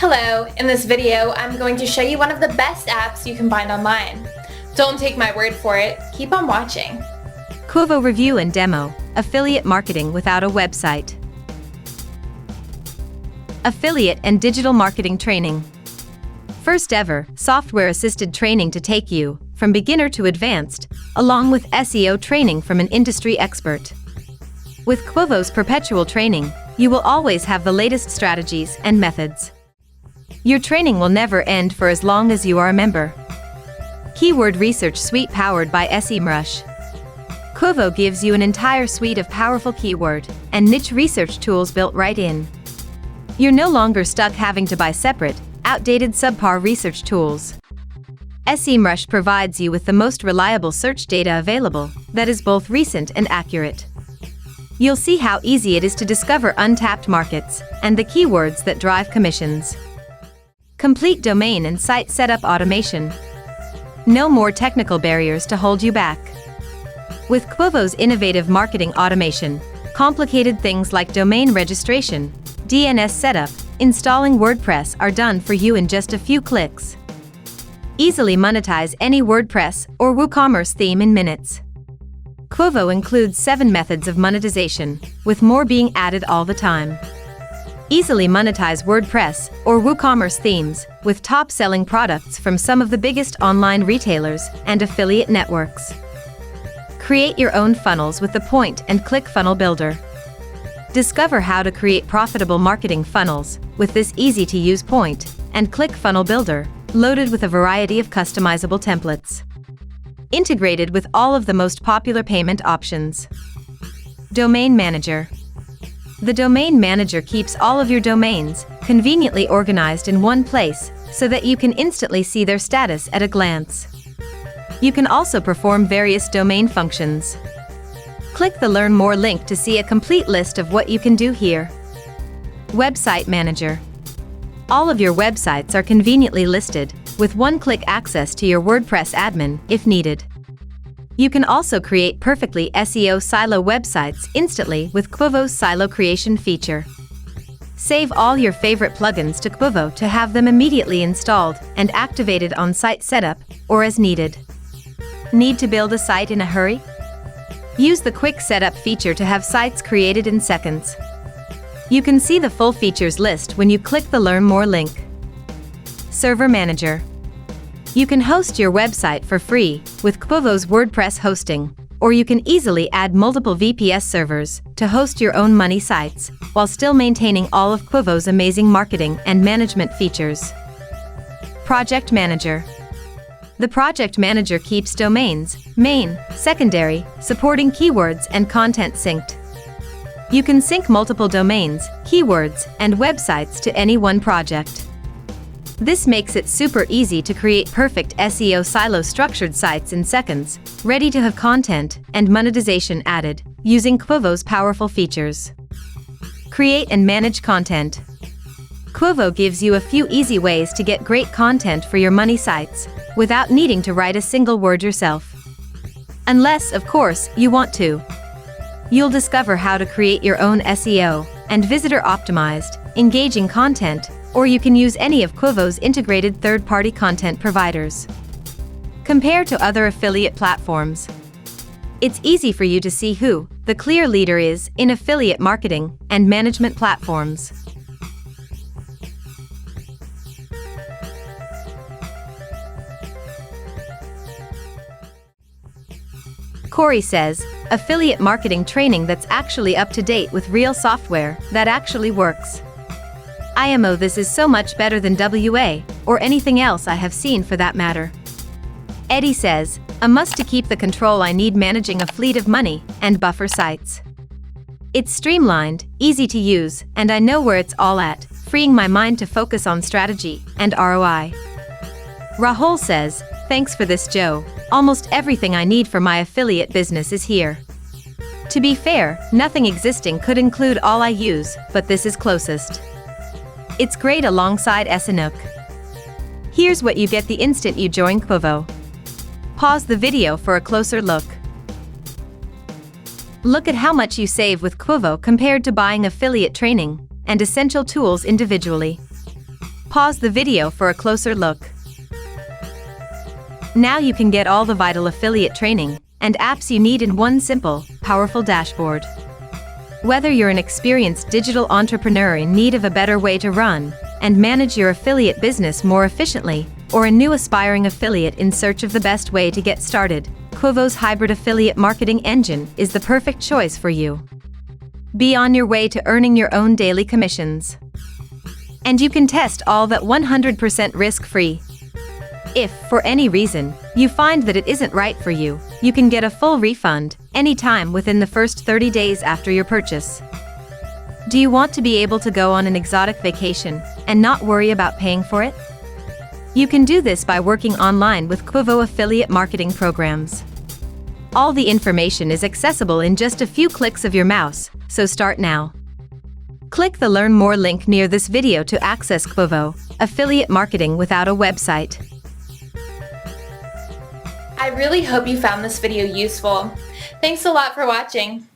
Hello, in this video I'm going to show you one of the best apps you can find online. Don't take my word for it, keep on watching. Quovo Review and Demo, Affiliate Marketing Without a Website. Affiliate and Digital Marketing Training. First ever, software-assisted training to take you from beginner to advanced, along with SEO training from an industry expert. With Quovo's perpetual training, you will always have the latest strategies and methods. Your training will never end for as long as you are a member. Keyword Research Suite powered by SEMrush. Quovo gives you an entire suite of powerful keyword and niche research tools built right in. You're no longer stuck having to buy separate, outdated subpar research tools. SEMrush provides you with the most reliable search data available that is both recent and accurate. You'll see how easy it is to discover untapped markets and the keywords that drive commissions. Complete domain and site setup automation. No more technical barriers to hold you back. With Quovo's innovative marketing automation, complicated things like domain registration, DNS setup, installing WordPress are done for you in just a few clicks. Easily monetize any WordPress or WooCommerce theme in minutes. Quovo includes 7 methods of monetization, with more being added all the time. Easily monetize WordPress or WooCommerce themes with top-selling products from some of the biggest online retailers and affiliate networks. Create your own funnels with the Point and Click Funnel Builder. Discover how to create profitable marketing funnels with this easy-to-use Point and Click Funnel Builder, loaded with a variety of customizable templates. Integrated with all of the most popular payment options. Domain Manager. The Domain Manager keeps all of your domains conveniently organized in one place so that you can instantly see their status at a glance. You can also perform various domain functions. Click the Learn More link to see a complete list of what you can do here. Website Manager. All of your websites are conveniently listed, with one-click access to your WordPress admin if needed. You can also create perfectly SEO silo websites instantly with Quovo's Silo Creation feature. Save all your favorite plugins to Quovo to have them immediately installed and activated on site setup or as needed. Need to build a site in a hurry? Use the Quick Setup feature to have sites created in seconds. You can see the full features list when you click the Learn More link. Server Manager. You can host your website for free with Quovo's WordPress hosting, or you can easily add multiple VPS servers to host your own money sites, while still maintaining all of Quovo's amazing marketing and management features. Project Manager. The Project Manager keeps domains, main, secondary, supporting keywords and content synced. You can sync multiple domains, keywords, and websites to any one project. This makes it super easy to create perfect SEO silo structured sites in seconds, ready to have content and monetization added, using Quovo's powerful features. Create and manage content. Quovo gives you a few easy ways to get great content for your money sites, without needing to write a single word yourself. Unless, of course, you want to. You'll discover how to create your own SEO and visitor optimized, engaging content, or you can use any of Quovo's integrated third-party content providers. Compare to other affiliate platforms. It's easy for you to see who the clear leader is in affiliate marketing and management platforms. Corey says, affiliate marketing training that's actually up to date with real software that actually works. IMO, this is so much better than WA, or anything else I have seen for that matter. Eddie says, a must to keep the control I need managing a fleet of money and buffer sites. It's streamlined, easy to use, and I know where it's all at, freeing my mind to focus on strategy and ROI. Rahul says, thanks for this, Joe. Almost everything I need for my affiliate business is here. To be fair, nothing existing could include all I use, but this is closest. It's great alongside Sanook. Here's what you get the instant you join Quovo. Pause the video for a closer look. Look at how much you save with Quovo compared to buying affiliate training and essential tools individually. Pause the video for a closer look. Now you can get all the vital affiliate training and apps you need in one simple, powerful dashboard. Whether you're an experienced digital entrepreneur in need of a better way to run and manage your affiliate business more efficiently, or a new aspiring affiliate in search of the best way to get started, Quvo's hybrid affiliate marketing engine is the perfect choice for you. Be on your way to earning your own daily commissions. And you can test all that 100% risk-free. If, for any reason, you find that it isn't right for you, you can get a full refund anytime within the first 30 days after your purchase. Do you want to be able to go on an exotic vacation and not worry about paying for it? You can do this by working online with Quvo affiliate marketing programs. All the information is accessible in just a few clicks of your mouse, so start now. Click the Learn More link near this video to access Quvo affiliate marketing without a website. I really hope you found this video useful. Thanks a lot for watching.